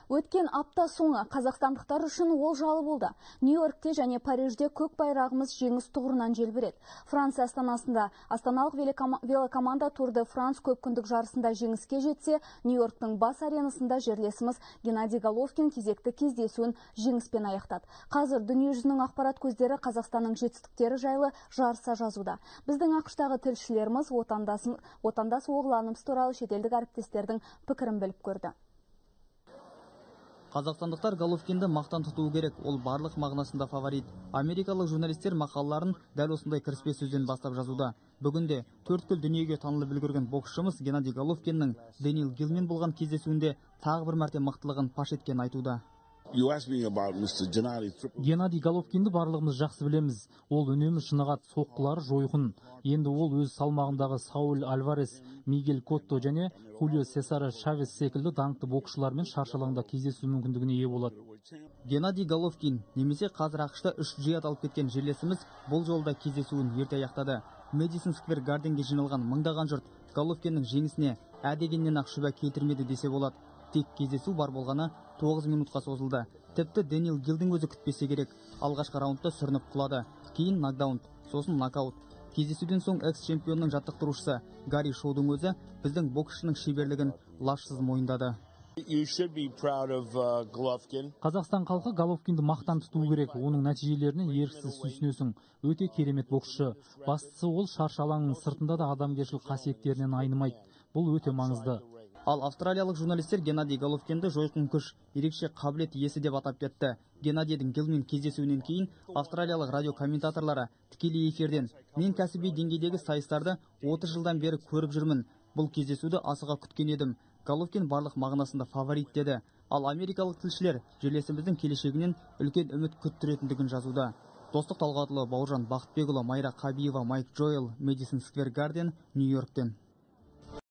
Өткен апта соңы қазақстандықтар үшін олжалы болды. Нью-Йоркте және Парижде көк байрағымыз жеңіс тұғырынан желбіреді. Франция астанасында астаналық велокоманда Тур де Франс көпкүндік жарысында жеңіске жетсе, Нью-Йорктың бас аренасында жерлесіміз Геннадий Головкин кезекті кездесуін жеңіспен аяқтады. Қазір дүниежүзінің ақпарат көздері Қазақстанның жетістіктері жайлы жарыса жазуда. Біздің ақштағы тілшілеріміз отандас оғланымыз туралы шетелдік әріптестердің пікірін біліп көрді. Қазақстандықтар Головкинді мақтан тұтуы керек, ол барлық мағынасында фаворит. Америкалық журналистер мақалаларын дәл осындай кіріспе сөзден бастап жазуда. Бүгінде төрткүл дүниеге танылып үлгерген боксшымыз Геннадий Головкиннің Дэниел Гиллмен болған кездесуінде тағы бір мәрте мықтылығын паш еткенін айтуда. Геннадий Головкинді барлығымыз жақсы білеміз. Ол үнемі шынығат, соққылары жойқын. Енді ол өз салмағындағы Сауль Альварес, Мигель Котто және Хулио Сесар Шавес секілді даңқты боксшылармен шаршы алаңда кездесу мүмкіндігіне ие болады. Геннадий Головкин немесе қазір ақшта 3G аталып кеткен жерлесіміз бұл жолда кездесуін ерте аяқтады. Мэдисон Сквер Гарденге жиналған мыңдаған жұрт Головкиннің жеңісіне дегеннен ақ шүбә келтірмеді десе болады. Тек кездесу бар болғаны 9 минутқа созылды. Тіпті Дэниел Гиллдің өзі күтпесе керек. Алғашқы раундта сүрініп құлады. Кейін нокдаун, сосын нокаут. Кездесуден соң экс-чемпионның жаттықтырушысы Гарри Шоудың өзі біздің боксшының шеберлігін лажсыз мойындады. Қазақстан халқы Головкинді мақтан тұтуы керек. Оның нәтижелеріне еріксіз сүйсінесің. Өте керемет боксшы. Бастысы ол шаршы алаңның сыртында да адамгершілік қасиеттерінен айнымайды. Бұл өте маңызды. Ал австралиялық журналистер Геннадий Головкинді жойқын күш, ерекше қабілет иесі деп атап кетті. Геннадийдің Гиллмен кездесуінен кейін австралиялық радио комментаторлары тікелей эфирден: "Мен кәсіби деңгейдегі сайыстарды 30 жылдан бері көріп жүрмін. Бұл кездесуді асыға күткен едім. Головкин барлық мағынасында фаворит" деді. Ал америкалық тілшілер жерлесіміздің келешегінен үлкен үміт күттіретіндігін жазуда. Достық Талғатұлы, Бауыржан Бақытбекұлы, Майра Қабиева, Майк Джоэл, Мэдисон Сквер Гарден, Нью-Йорктен.